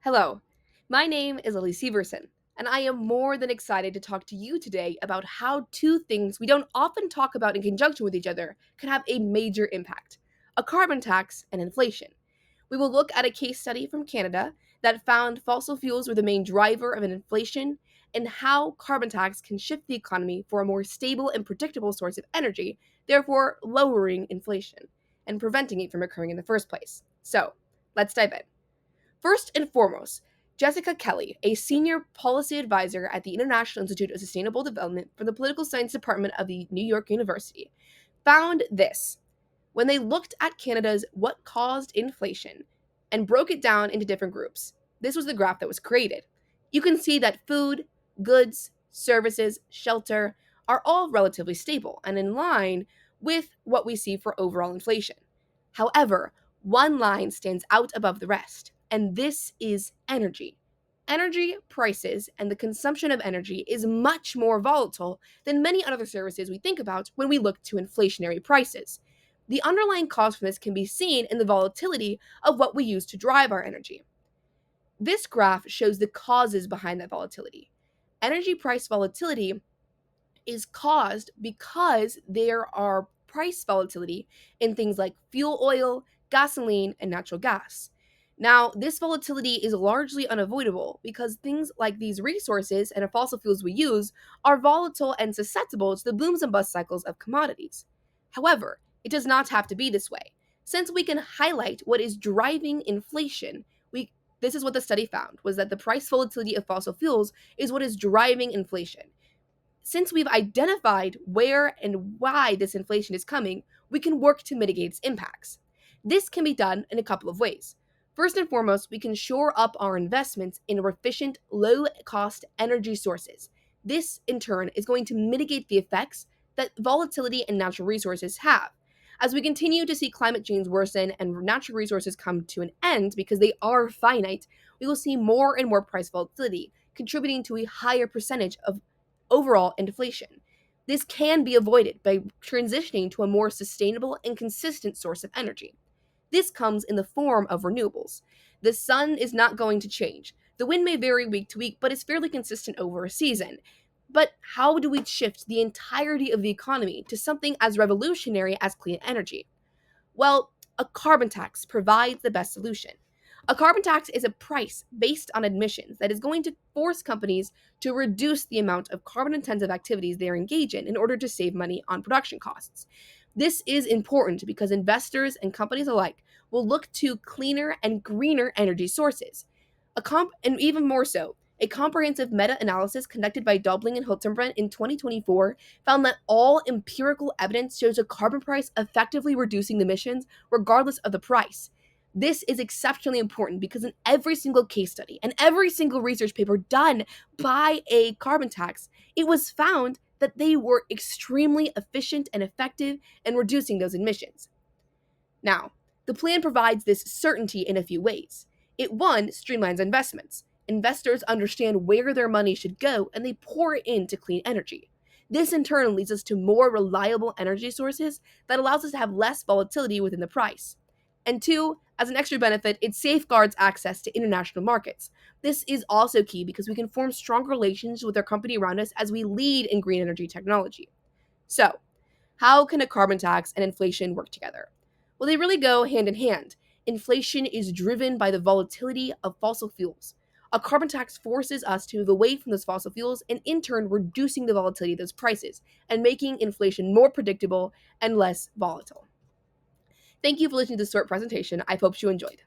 Hello, my name is Lily Severson, and I am more than excited to talk to you today about how two things we don't often talk about in conjunction with each other can have a major impact: a carbon tax and inflation. We will look at a case study from Canada that found fossil fuels were the main driver of an inflation and how carbon tax can shift the economy for a more stable and predictable source of energy, therefore lowering inflation and preventing it from occurring in the first place. So, let's dive in. First and foremost, Jessica Kelly, a senior policy advisor at the International Institute of Sustainable Development from the Political Science Department of the New York University, found this when they looked at Canada's what caused inflation and broke it down into different groups. This was the graph that was created. You can see that food, goods, services, shelter are all relatively stable and in line with what we see for overall inflation. However, one line stands out above the rest, and this is energy. Energy prices and the consumption of energy is much more volatile than many other services we think about when we look to inflationary prices. The underlying cause for this can be seen in the volatility of what we use to drive our energy. This graph shows the causes behind that volatility. Energy price volatility is caused because there are price volatility in things like fuel oil, gasoline, and natural gas. Now, this volatility is largely unavoidable because things like these resources and the fossil fuels we use are volatile and susceptible to the booms and bust cycles of commodities. However, it does not have to be this way. Since we can highlight what is driving inflation, this is what the study found was that the price volatility of fossil fuels is what is driving inflation. Since we've identified where and why this inflation is coming, we can work to mitigate its impacts. This can be done in a couple of ways. First and foremost, we can shore up our investments in efficient, low cost energy sources. This, in turn, is going to mitigate the effects that volatility in natural resources have. As we continue to see climate change worsen and natural resources come to an end because they are finite, we will see more and more price volatility, contributing to a higher percentage of overall inflation. This can be avoided by transitioning to a more sustainable and consistent source of energy. This comes in the form of renewables. The sun is not going to change. The wind may vary week to week, but is fairly consistent over a season. But how do we shift the entirety of the economy to something as revolutionary as clean energy? Well, a carbon tax provides the best solution. A carbon tax is a price based on emissions that is going to force companies to reduce the amount of carbon intensive activities they engage in order to save money on production costs. This is important because investors and companies alike will look to cleaner and greener energy sources. And even more so, a comprehensive meta-analysis conducted by Dobling and Hiltenbrand in 2024 found that all empirical evidence shows a carbon price effectively reducing emissions regardless of the price. This is exceptionally important because in every single case study and every single research paper done by a carbon tax, it was found that they were extremely efficient and effective in reducing those emissions. Now, the plan provides this certainty in a few ways. It, one, streamlines investments. Investors understand where their money should go and they pour it into clean energy. This in turn leads us to more reliable energy sources that allows us to have less volatility within the price. And two, as an extra benefit, it safeguards access to international markets. This is also key because we can form strong relations with our company around us as we lead in green energy technology. So, how can a carbon tax and inflation work together? Well, they really go hand in hand. Inflation is driven by the volatility of fossil fuels. A carbon tax forces us to move away from those fossil fuels and, in turn, reducing the volatility of those prices and making inflation more predictable and less volatile. Thank you for listening to this short presentation. I hope you enjoyed.